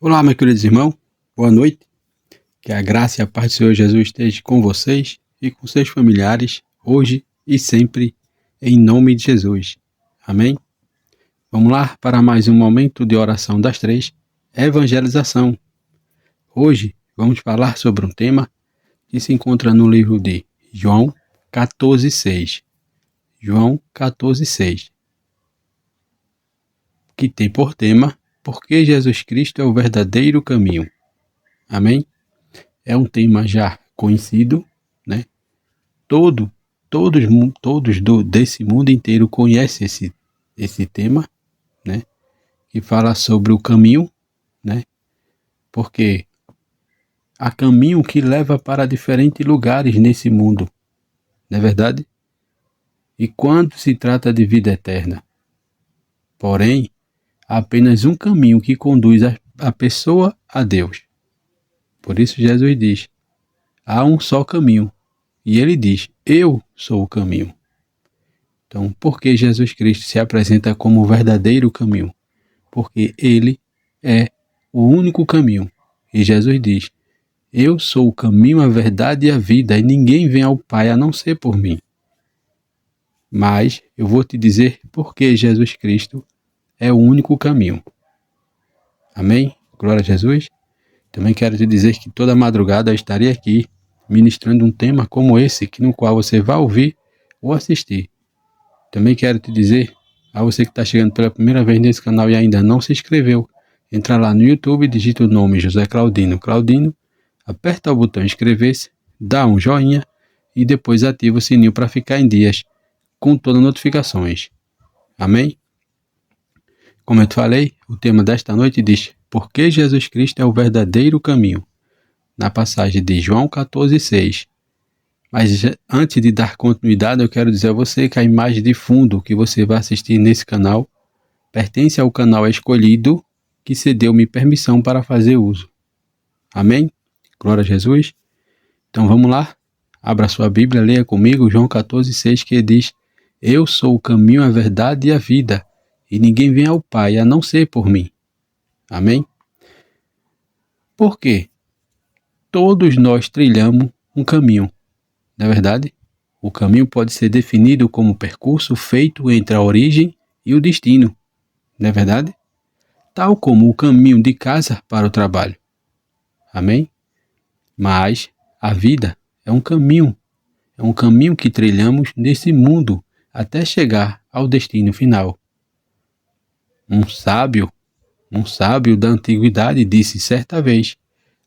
Olá, meus queridos irmãos, boa noite. Que a graça e a paz do Senhor Jesus esteja com vocês e com seus familiares, hoje e sempre, em nome de Jesus. Amém? Vamos lá para mais um momento de oração das três, evangelização. Hoje vamos falar sobre um tema que se encontra no livro de João 14,6. João 14,6. Que tem por tema, porque Jesus Cristo é o verdadeiro caminho. Amém? É um tema já conhecido, né? Todos desse mundo inteiro conhecem esse tema, né? Que fala sobre o caminho, né? Porque há caminho que leva para diferentes lugares nesse mundo, não é verdade? E quando se trata de vida eterna, porém, há apenas um caminho que conduz a pessoa a Deus. Por isso Jesus diz, há um só caminho. E ele diz, eu sou o caminho. Então, por que Jesus Cristo se apresenta como o verdadeiro caminho? Porque ele é o único caminho. E Jesus diz, eu sou o caminho, a verdade e a vida, e ninguém vem ao Pai a não ser por mim. Mas eu vou te dizer por que Jesus Cristo é o único caminho. Amém? Glória a Jesus. Também quero te dizer que toda madrugada eu estarei aqui ministrando um tema como esse, no qual você vai ouvir ou assistir. Também quero te dizer, a você que está chegando pela primeira vez nesse canal e ainda não se inscreveu, entra lá no YouTube, digita o nome José Claudino Claudino, aperta o botão inscrever-se, dá um joinha e depois ativa o sininho para ficar em dias com todas as notificações. Amém? Como eu te falei, o tema desta noite diz, por que Jesus Cristo é o verdadeiro caminho? Na passagem de João 14,6. Mas antes de dar continuidade, eu quero dizer a você que a imagem de fundo que você vai assistir nesse canal pertence ao canal escolhido que cedeu-me permissão para fazer uso. Amém? Glória a Jesus. Então vamos lá. Abra sua Bíblia, leia comigo João 14,6, que diz, eu sou o caminho, a verdade e a vida, e ninguém vem ao Pai a não ser por mim. Amém? Por quê? Todos nós trilhamos um caminho. Na verdade, o caminho pode ser definido como o percurso feito entre a origem e o destino. Não é verdade? Tal como o caminho de casa para o trabalho. Amém? Mas a vida é um caminho que trilhamos nesse mundo até chegar ao destino final. Um sábio da antiguidade disse certa vez,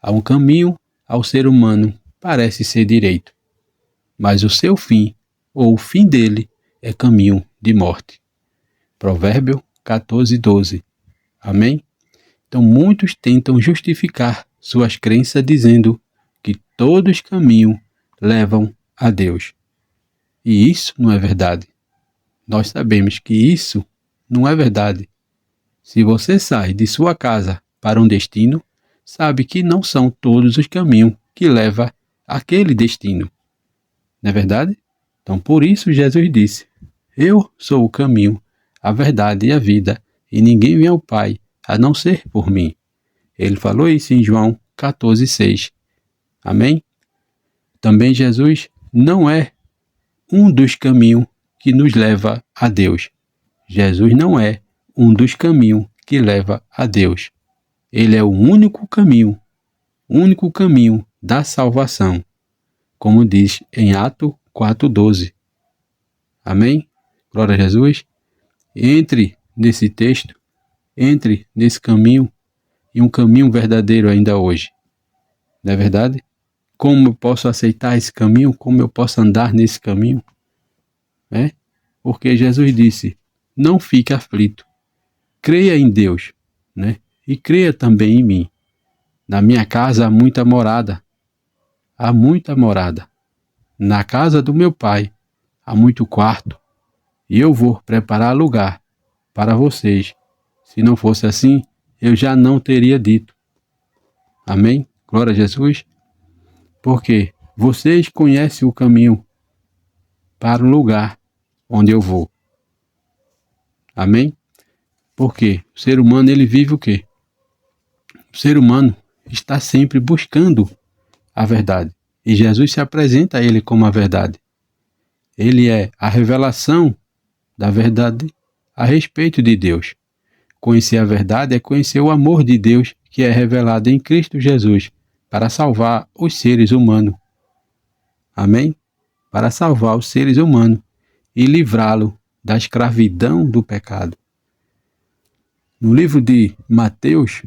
há um caminho ao ser humano parece ser direito, mas o seu fim, ou o fim dele, é caminho de morte. Provérbio 14:12. Amém? Então muitos tentam justificar suas crenças dizendo que todos os caminhos levam a Deus. E isso não é verdade. Nós sabemos que isso não é verdade. Se você sai de sua casa para um destino, sabe que não são todos os caminhos que levam àquele destino. Não é verdade? Então por isso Jesus disse, eu sou o caminho, a verdade e a vida, e ninguém vem ao Pai a não ser por mim. Ele falou isso em João 14,6. Amém? Também Jesus não é um dos caminhos que nos leva a Deus. Jesus não é um dos caminhos que leva a Deus. Ele é o único caminho da salvação, como diz em Atos 4:12. Amém? Glória a Jesus. Entre nesse texto, entre nesse caminho, e um caminho verdadeiro ainda hoje. Não é verdade? Como eu posso aceitar esse caminho? Como eu posso andar nesse caminho? Né? Porque Jesus disse, não fique aflito, creia em Deus, né? E creia também em mim. Na minha casa há muita morada. Há muita morada. Na casa do meu pai há muito quarto. E eu vou preparar lugar para vocês. Se não fosse assim, eu já não teria dito. Amém? Glória a Jesus. Porque vocês conhecem o caminho para o lugar onde eu vou. Amém? Porque o ser humano ele vive o quê? O ser humano está sempre buscando a verdade. E Jesus se apresenta a ele como a verdade. Ele é a revelação da verdade a respeito de Deus. Conhecer a verdade é conhecer o amor de Deus que é revelado em Cristo Jesus para salvar os seres humanos. Amém? Para salvar os seres humanos e livrá-lo da escravidão do pecado. No livro de Mateus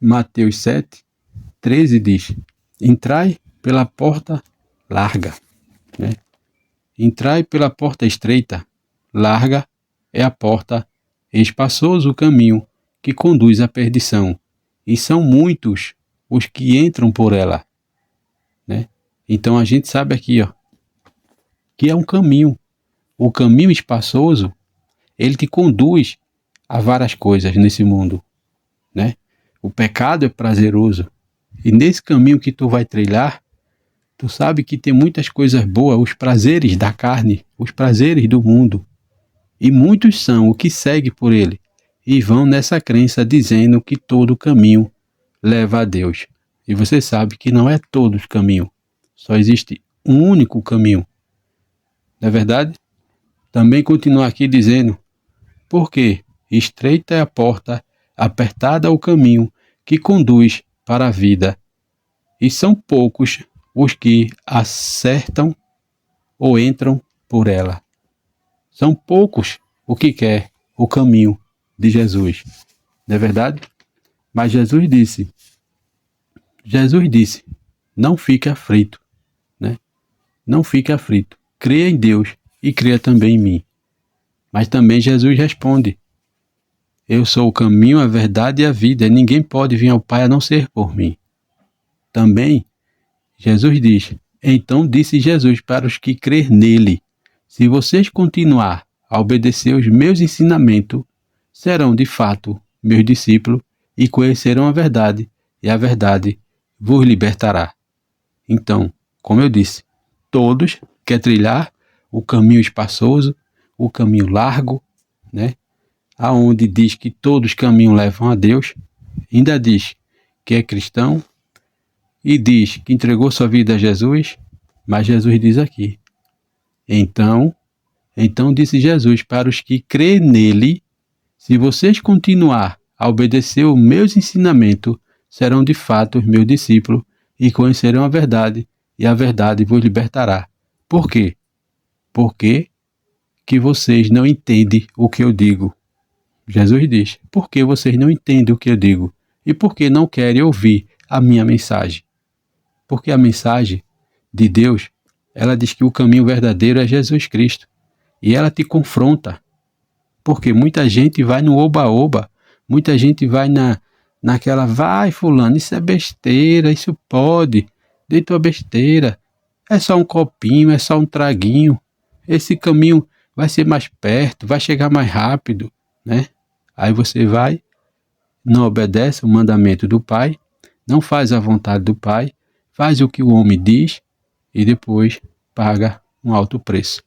7:13 diz: entrai pela porta larga, né? Entrai pela porta estreita, larga é a porta, espaçoso o caminho que conduz à perdição, e são muitos os que entram por ela, né? Então a gente sabe aqui, que é um caminho. O caminho espaçoso, ele te conduz a várias coisas nesse mundo, né? O pecado é prazeroso, e nesse caminho que tu vai trilhar, tu sabe que tem muitas coisas boas, os prazeres da carne, os prazeres do mundo. E muitos são o que segue por ele, e vão nessa crença dizendo que todo caminho leva a Deus. E você sabe que não é todo o caminho, só existe um único caminho. Não é verdade? Também continua aqui dizendo, porque estreita é a porta, apertada é o caminho que conduz para a vida, e são poucos os que acertam ou entram por ela. São poucos o que quer o caminho de Jesus. Não é verdade? Mas Jesus disse, não fique aflito, né? Não fique aflito. Creia em Deus e creia também em mim. Mas também Jesus responde, eu sou o caminho, a verdade e a vida. Ninguém pode vir ao Pai a não ser por mim. Também Jesus diz, então disse Jesus para os que crer nele, se vocês continuar a obedecer os meus ensinamentos, serão de fato meus discípulos e conhecerão a verdade, e a verdade vos libertará. Então, como eu disse, todos querem trilhar o caminho espaçoso, o caminho largo, né? Aonde diz que todos os caminhos levam a Deus, ainda diz que é cristão, e diz que entregou sua vida a Jesus, mas Jesus diz aqui, então disse Jesus para os que crêem nele, se vocês continuar a obedecer os meus ensinamentos, serão de fato os meus discípulos e conhecerão a verdade, e a verdade vos libertará. Por quê? Porque que vocês não entendem o que eu digo. Jesus diz, porque vocês não entendem o que eu digo, e porque não querem ouvir a minha mensagem. Porque a mensagem de Deus, ela diz que o caminho verdadeiro é Jesus Cristo. E ela te confronta. Porque muita gente vai no oba-oba, muita gente vai naquela, vai fulano, isso é besteira, isso pode, dê tua besteira, é só um copinho, é só um traguinho, esse caminho vai ser mais perto, vai chegar mais rápido, né? Aí você vai, não obedece o mandamento do Pai, não faz a vontade do Pai, faz o que o homem diz e depois paga um alto preço.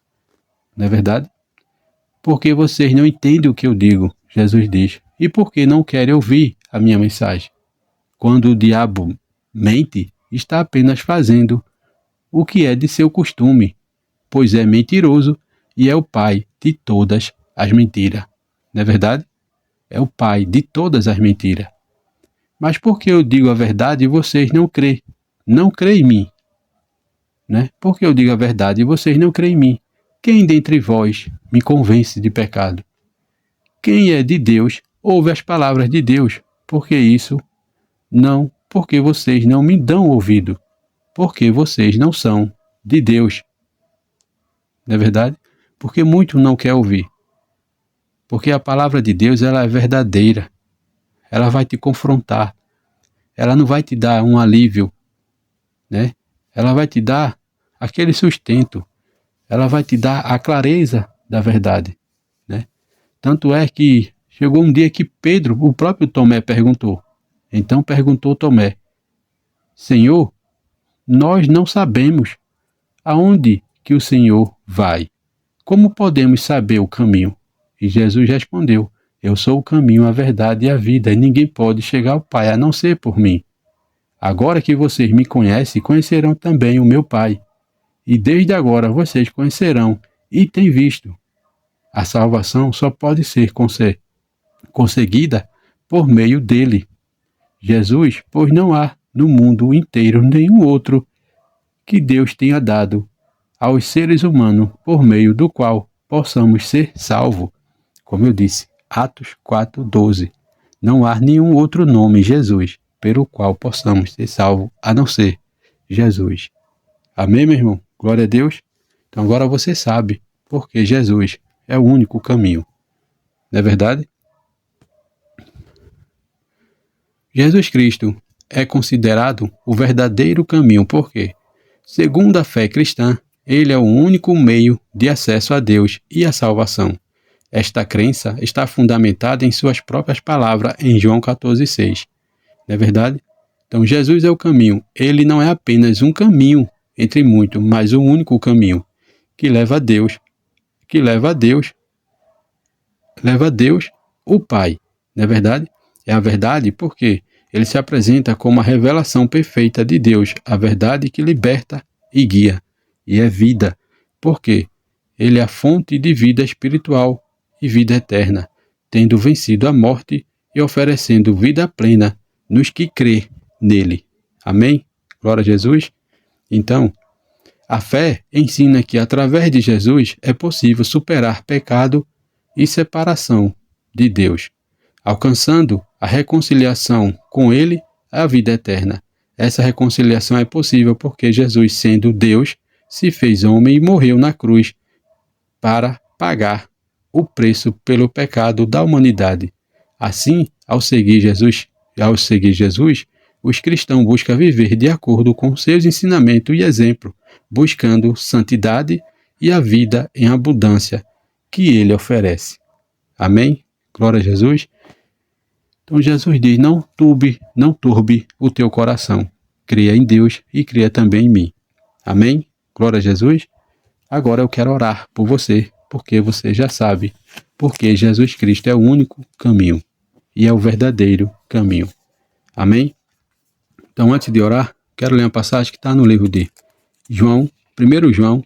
Não é verdade? Porque vocês não entendem o que eu digo, Jesus diz, e porque não querem ouvir a minha mensagem. Quando o diabo mente, está apenas fazendo o que é de seu costume, pois é mentiroso e é o pai de todas as mentiras. Não é verdade? É o pai de todas as mentiras. Mas por que eu digo a verdade e vocês não creem? Não creem em mim. Né? Porque eu digo a verdade e vocês não creem em mim. Quem dentre vós me convence de pecado? Quem é de Deus, ouve as palavras de Deus, porque vocês não me dão ouvido, porque vocês não são de Deus. Não é verdade? Porque muitos não querem ouvir. Porque a palavra de Deus, ela é verdadeira. Ela vai te confrontar. Ela não vai te dar um alívio, né? Ela vai te dar aquele sustento. Ela vai te dar a clareza da verdade, né? Tanto é que chegou um dia que Pedro, o próprio Tomé, perguntou. Então perguntou Tomé, Senhor, nós não sabemos aonde que o Senhor vai. Como podemos saber o caminho? E Jesus respondeu, Eu sou o caminho, a verdade e a vida, e ninguém pode chegar ao Pai a não ser por mim. Agora que vocês me conhecem, conhecerão também o meu Pai. E desde agora vocês conhecerão e têm visto. A salvação só pode ser conseguida por meio dele, Jesus, pois não há no mundo inteiro nenhum outro que Deus tenha dado aos seres humanos por meio do qual possamos ser salvos. Como eu disse, Atos 4:12. Não há nenhum outro nome, Jesus, pelo qual possamos ser salvos, a não ser Jesus. Amém, meu irmão? Glória a Deus. Então agora você sabe porque Jesus é o único caminho. Não é verdade? Jesus Cristo é considerado o verdadeiro caminho porque, segundo a fé cristã, ele é o único meio de acesso a Deus e à salvação. Esta crença está fundamentada em suas próprias palavras em João 14,6. Não é verdade? Então Jesus é o caminho. Ele não é apenas um caminho entre muitos, mas o único caminho que leva a Deus, leva a Deus, o Pai. Não é verdade? É a verdade porque ele se apresenta como a revelação perfeita de Deus, a verdade que liberta e guia. E é vida, porque ele é a fonte de vida espiritual e vida eterna, tendo vencido a morte e oferecendo vida plena nos que crê nele. Amém? Glória a Jesus. Então, a fé ensina que através de Jesus é possível superar pecado e separação de Deus, alcançando a reconciliação com ele, a vida eterna. Essa reconciliação é possível porque Jesus, sendo Deus, se fez homem e morreu na cruz para pagar o preço pelo pecado da humanidade. Assim, ao seguir Jesus, os cristãos buscam viver de acordo com seus ensinamentos e exemplos, buscando santidade e a vida em abundância que ele oferece. Amém? Glória a Jesus. Então Jesus diz, não turbe o teu coração. Cria em Deus e cria também em mim. Amém? Glória a Jesus. Agora eu quero orar por você, porque você já sabe, porque Jesus Cristo é o único caminho e é o verdadeiro caminho. Amém? Então, antes de orar, quero ler uma passagem que está no livro de João, 1 João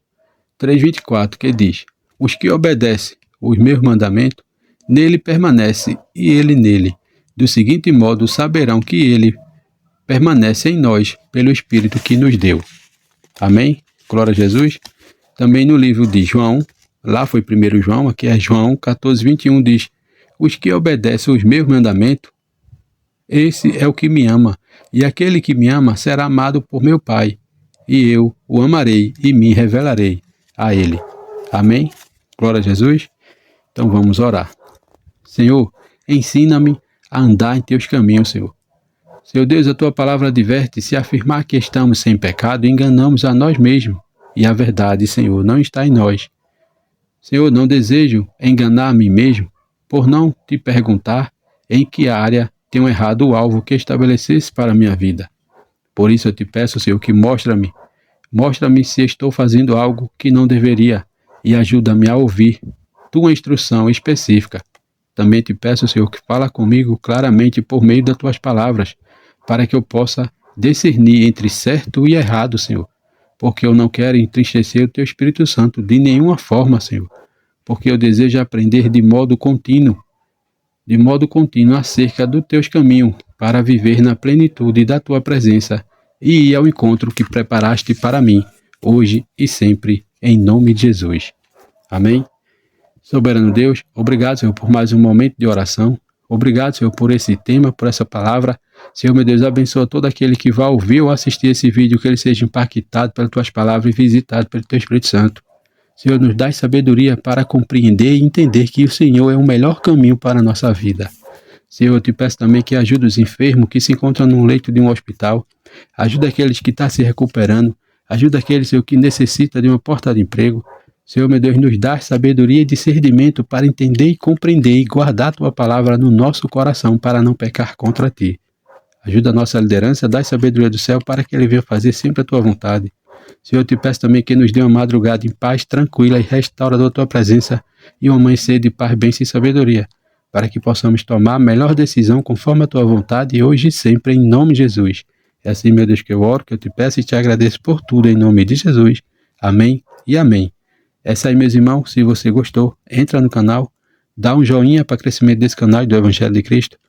3,24, que diz, os que obedecem os meus mandamentos, nele permanece e ele nele. Do seguinte modo, saberão que ele permanece em nós pelo Espírito que nos deu. Amém? Glória a Jesus. Também no livro de João, lá foi 1 João, aqui é João 14:21, diz, os que obedecem os meus mandamentos, esse é o que me ama, e aquele que me ama será amado por meu Pai, e eu o amarei e me revelarei a ele. Amém? Glória a Jesus. Então vamos orar. Senhor, ensina-me a andar em teus caminhos, Senhor. Senhor Deus, a tua palavra adverte, se afirmar que estamos sem pecado, enganamos a nós mesmos. E a verdade, Senhor, não está em nós. Senhor, não desejo enganar a mim mesmo por não te perguntar em que área tenho errado o alvo que estabelecesse para a minha vida. Por isso eu te peço, Senhor, que mostra-me se estou fazendo algo que não deveria e ajuda-me a ouvir tua instrução específica. Também te peço, Senhor, que fala comigo claramente por meio das tuas palavras, para que eu possa discernir entre certo e errado, Senhor. Porque eu não quero entristecer o teu Espírito Santo de nenhuma forma, Senhor. Porque eu desejo aprender de modo contínuo acerca dos teus caminhos, para viver na plenitude da tua presença e ir ao encontro que preparaste para mim, hoje e sempre, em nome de Jesus. Amém? Soberano Deus, obrigado, Senhor, por mais um momento de oração. Obrigado, Senhor, por esse tema, por essa palavra. Senhor, meu Deus, abençoa todo aquele que vai ouvir ou assistir esse vídeo, que ele seja impactado pelas tuas palavras e visitado pelo teu Espírito Santo. Senhor, nos dá sabedoria para compreender e entender que o Senhor é o melhor caminho para a nossa vida. Senhor, eu te peço também que ajude os enfermos que se encontram no leito de um hospital. Ajuda aqueles que estão se recuperando. Ajuda aqueles, Senhor, que necessitam de uma porta de emprego. Senhor, meu Deus, nos dá sabedoria e discernimento para entender e compreender e guardar a tua palavra no nosso coração para não pecar contra ti. Ajuda a nossa liderança, dá sabedoria do céu para que ele venha fazer sempre a tua vontade. Senhor, eu te peço também que nos dê uma madrugada em paz, tranquila e restauradora a tua presença e um amanhecer de paz, bênção e sabedoria. para que possamos tomar a melhor decisão conforme a tua vontade, hoje e sempre, em nome de Jesus. É assim, meu Deus, que eu oro, que eu te peço e te agradeço por tudo, em nome de Jesus. Amém e amém. É isso aí, meus irmãos. Se você gostou, entra no canal, dá um joinha para o crescimento desse canal do Evangelho de Cristo.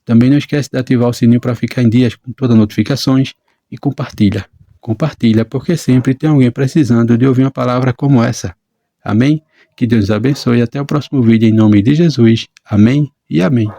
Também não esquece de ativar o sininho para ficar em dias com todas as notificações e compartilha. Compartilha, porque sempre tem alguém precisando de ouvir uma palavra como essa. Amém? Que Deus abençoe e até o próximo vídeo em nome de Jesus. Amém e amém.